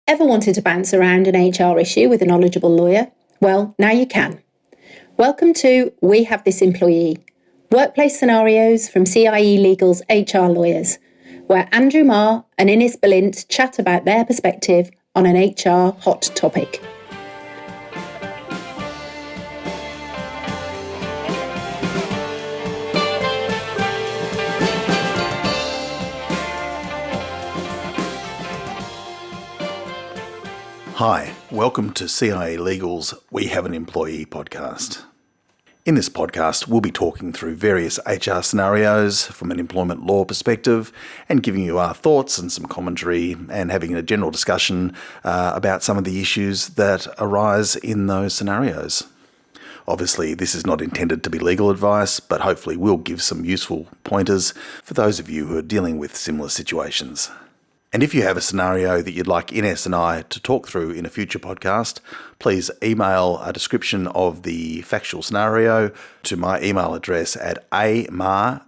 Ever wanted to bounce around an HR issue with a knowledgeable lawyer? Well, now you can. Welcome to We Have This Employee, workplace scenarios from CIE Legal's HR lawyers, where Andrew Marr and Ines Balint chat about their perspective on an HR hot topic. Hi, welcome to CIE Legal's We Have an Employee podcast. In this podcast, we'll be talking through various HR scenarios from an employment law perspective and giving you our thoughts and some commentary and having a general discussion about some of the issues that arise in those scenarios. Obviously, this is not intended to be legal advice, but hopefully will give some useful pointers for those of you who are dealing with similar situations. And if you have a scenario that you'd like Ines and I to talk through in a future podcast, please email a description of the factual scenario to my email address at amaher,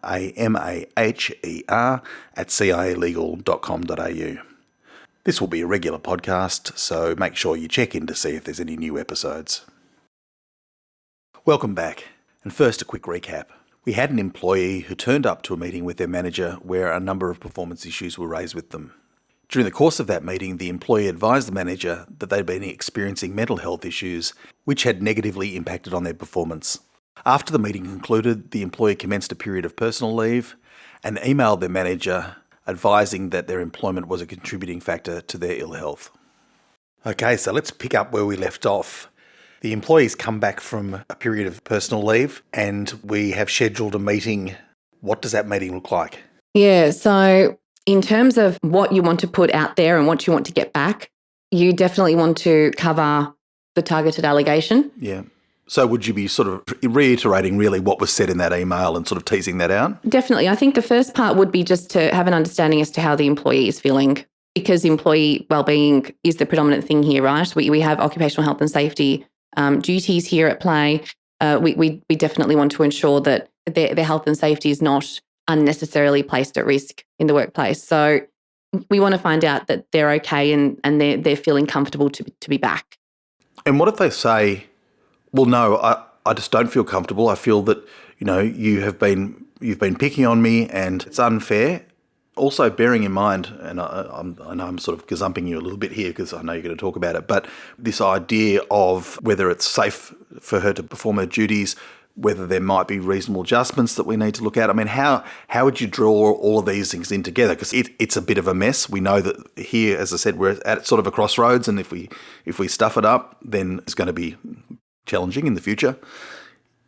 @cielegal.com.au. This will be a regular podcast, so make sure you check in to see if there's any new episodes. Welcome back. And first, a quick recap. We had an employee who turned up to a meeting with their manager where a number of performance issues were raised with them. During the course of that meeting, the employee advised the manager that they'd been experiencing mental health issues which had negatively impacted on their performance. After the meeting concluded, the employee commenced a period of personal leave and emailed their manager advising that their employment was a contributing factor to their ill health. Okay, so let's pick up where we left off. The employee's come back from a period of personal leave and we have scheduled a meeting. What does that meeting look like? Yeah, so in terms of what you want to put out there and what you want to get back, you definitely want to cover the targeted allegation. Yeah. So would you be sort of reiterating really what was said in that email and sort of teasing that out? Definitely. I think the first part would be just to have an understanding as to how the employee is feeling, because employee wellbeing is the predominant thing here, right? We have occupational health and safety duties here at play. We definitely want to ensure that their health and safety is not unnecessarily placed at risk in the workplace. So we want to find out that they're okay and they're feeling comfortable to be back. And what if they say, well, no, I just don't feel comfortable. I feel that, you've been picking on me and it's unfair. Also bearing in mind, and I know I'm sort of gazumping you a little bit here because I know you're going to talk about it, but this idea of whether it's safe for her to perform her duties, whether there might be reasonable adjustments that we need to look at. I mean, how would you draw all of these things in together? Because it's a bit of a mess. We know that here, as I said, we're at sort of a crossroads, and if we stuff it up, then it's going to be challenging in the future.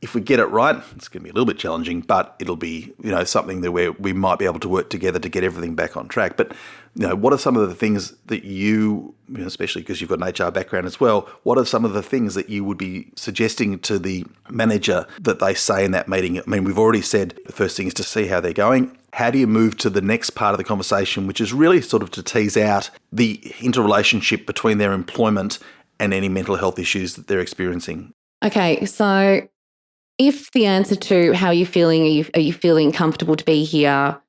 If we get it right, it's going to be a little bit challenging, but it'll be, something that we might be able to work together to get everything back on track. But, what are some of the things that you, especially because you've got an HR background as well, what are some of the things that you would be suggesting to the manager that they say in that meeting? I mean, we've already said the first thing is to see how they're going. How do you move to the next part of the conversation, which is really sort of to tease out the interrelationship between their employment and any mental health issues that they're experiencing? Okay, so if the answer to how are you feeling, are you feeling comfortable to be here,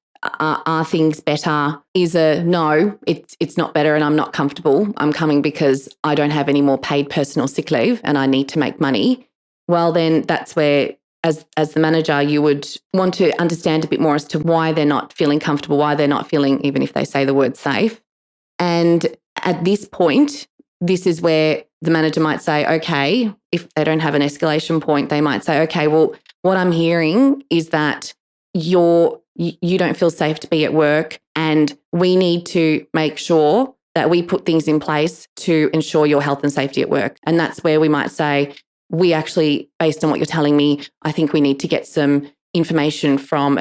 are things better, is a no, it's not better and I'm not comfortable, I'm coming because I don't have any more paid personal sick leave and I need to make money, well then that's where as the manager you would want to understand a bit more as to why they're not feeling comfortable, why they're not feeling, even if they say the word safe. And at this point, this is where the manager might say, okay, if they don't have an escalation point, they might say, okay, well, what I'm hearing is that you don't feel safe to be at work and we need to make sure that we put things in place to ensure your health and safety at work. And that's where we might say, we actually, based on what you're telling me, I think we need to get some information from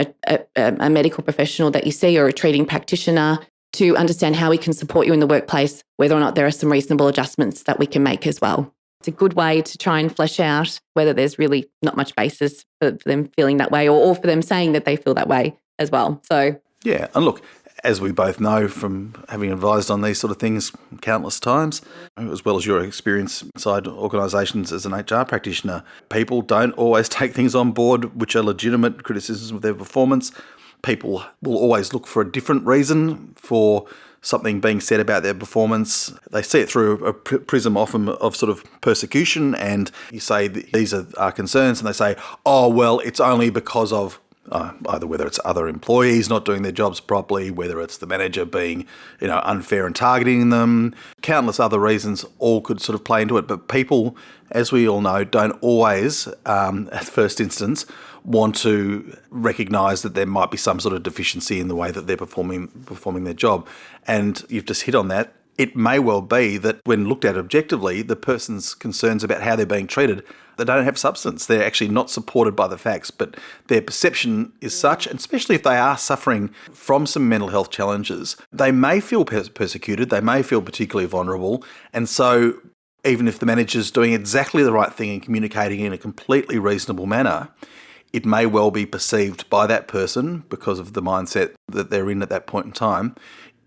a medical professional that you see or a treating practitioner to understand how we can support you in the workplace, whether or not there are some reasonable adjustments that we can make as well. It's a good way to try and flesh out whether there's really not much basis for them feeling that way or for them saying that they feel that way as well. So yeah, and look, as we both know from having advised on these sort of things countless times, as well as your experience inside organisations as an HR practitioner, people don't always take things on board which are legitimate criticisms of their performance. People will always look for a different reason for something being said about their performance. They see it through a prism often of sort of persecution, and you say these are our concerns, and they say, oh, well, it's only because of either whether it's other employees not doing their jobs properly, whether it's the manager being, unfair and targeting them, countless other reasons all could sort of play into it. But people, as we all know, don't always, at first instance, want to recognise that there might be some sort of deficiency in the way that they're performing their job. And you've just hit on that. It may well be that when looked at objectively, the person's concerns about how they're being treated, they don't have substance. They're actually not supported by the facts, but their perception is such, and especially if they are suffering from some mental health challenges, they may feel persecuted, they may feel particularly vulnerable, and so even if the manager's doing exactly the right thing and communicating in a completely reasonable manner, it may well be perceived by that person, because of the mindset that they're in at that point in time,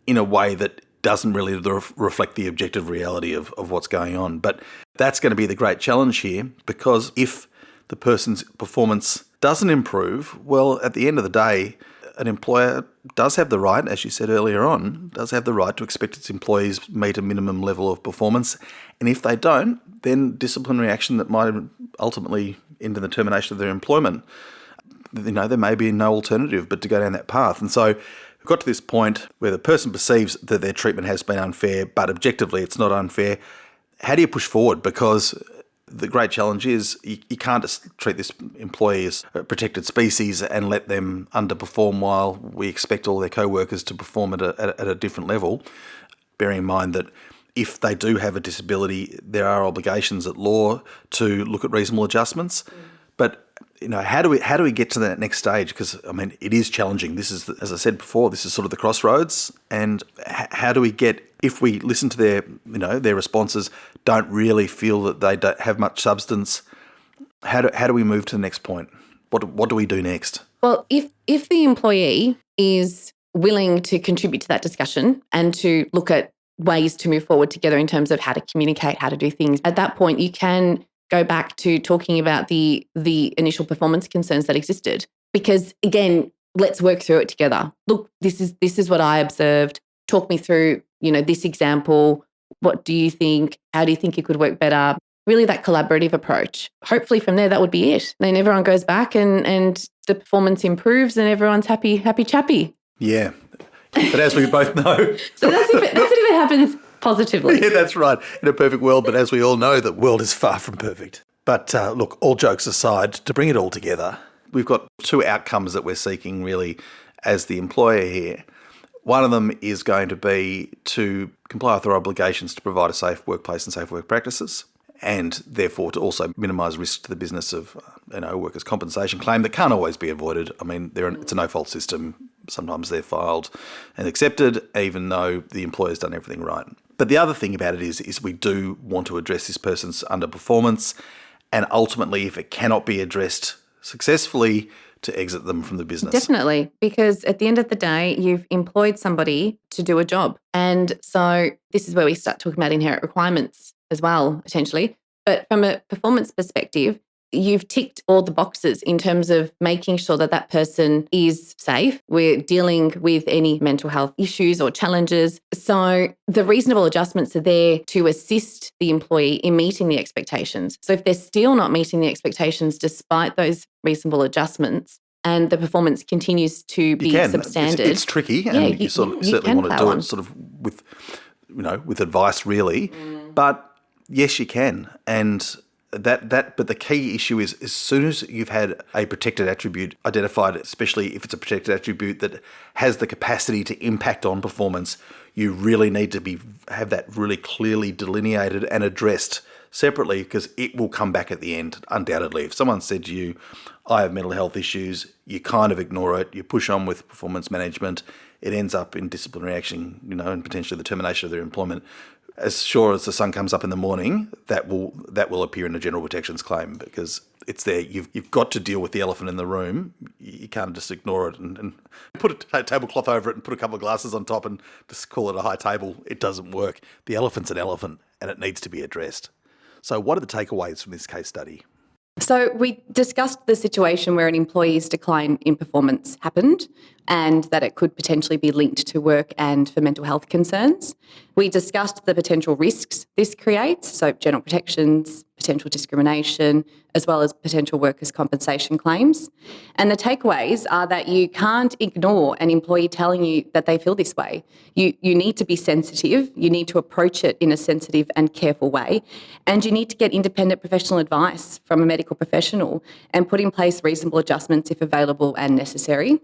in a way that doesn't really reflect the objective reality of what's going on. But that's going to be the great challenge here, because if the person's performance doesn't improve, well, at the end of the day, an employer does have the right, as you said earlier on, does have the right to expect its employees meet a minimum level of performance. And if they don't, then disciplinary action that might ultimately end in the termination of their employment. There may be no alternative but to go down that path. And so we've got to this point where the person perceives that their treatment has been unfair, but objectively it's not unfair. How do you push forward? Because the great challenge is you can't just treat this employee as a protected species and let them underperform while we expect all their co-workers to perform at a different level, bearing in mind that if they do have a disability, there are obligations at law to look at reasonable adjustments. But how do we get to that next stage? Because it is challenging. This is, as I said before, this is sort of the crossroads. And how do we get, if we listen to their responses, don't really feel that they don't have much substance? How do we move to the next point? What do we do next? Well, if the employee is willing to contribute to that discussion and to look at ways to move forward together in terms of how to communicate, how to do things, at that point you can go back to talking about the initial performance concerns that existed. Because again, let's work through it together. Look, this is what I observed. Talk me through, this example. What do you think? How do you think it could work better? Really that collaborative approach. Hopefully from there, that would be it. Then everyone goes back and the performance improves and everyone's happy chappy. Yeah. But as we both know... So that's if it happens positively. Yeah, that's right. In a perfect world, but as we all know, the world is far from perfect. But look, all jokes aside, to bring it all together, we've got two outcomes that we're seeking really as the employer here. One of them is going to be to comply with our obligations to provide a safe workplace and safe work practices, and therefore to also minimise risk to the business of workers' compensation claim that can't always be avoided. It's a no-fault system. Sometimes they're filed and accepted, even though the employer's done everything right. But the other thing about it is we do want to address this person's underperformance, and ultimately, if it cannot be addressed successfully, to exit them from the business. Definitely, because at the end of the day, you've employed somebody to do a job. And so this is where we start talking about inherent requirements as well, potentially. But from a performance perspective, you've ticked all the boxes in terms of making sure that person is safe. We're dealing with any mental health issues or challenges. So the reasonable adjustments are there to assist the employee in meeting the expectations. So if they're still not meeting the expectations despite those reasonable adjustments, and the performance continues to be substandard. It's tricky, and you certainly want to do it sort of with advice, really. But yes, you can, and but the key issue is, as soon as you've had a protected attribute identified, especially if it's a protected attribute that has the capacity to impact on performance, you really need to have that really clearly delineated and addressed separately, because it will come back at the end, undoubtedly. If someone said to you, I have mental health issues, you kind of ignore it, you push on with performance management, it ends up in disciplinary action, and potentially the termination of their employment. As sure as the sun comes up in the morning, that will appear in a general protections claim, because it's there. You've got to deal with the elephant in the room. You can't just ignore it and put a tablecloth over it and put a couple of glasses on top and just call it a high table. It doesn't work. The elephant's an elephant and it needs to be addressed. So what are the takeaways from this case study? So we discussed the situation where an employee's decline in performance happened and that it could potentially be linked to work and for mental health concerns. We discussed the potential risks this creates, so general protections, potential discrimination, as well as potential workers' compensation claims. And the takeaways are that you can't ignore an employee telling you that they feel this way. You need to be sensitive, you need to approach it in a sensitive and careful way, and you need to get independent professional advice from a medical professional and put in place reasonable adjustments if available and necessary.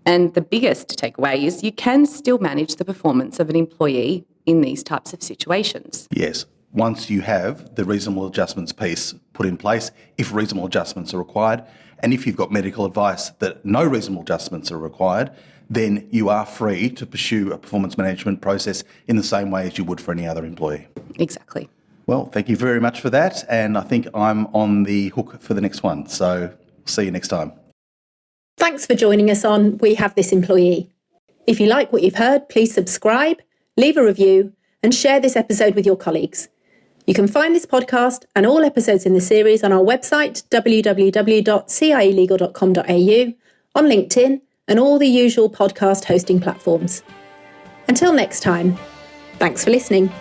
And the biggest takeaway is you can still manage the performance of an employee in these types of situations. Yes. Once you have the reasonable adjustments piece put in place, if reasonable adjustments are required, and if you've got medical advice that no reasonable adjustments are required, then you are free to pursue a performance management process in the same way as you would for any other employee. Exactly. Well, thank you very much for that, and I think I'm on the hook for the next one. So see you next time. Thanks for joining us on We Have This Employee. If you like what you've heard, please subscribe, leave a review, and share this episode with your colleagues. You can find this podcast and all episodes in the series on our website, www.cielegal.com.au, on LinkedIn, and all the usual podcast hosting platforms. Until next time, thanks for listening.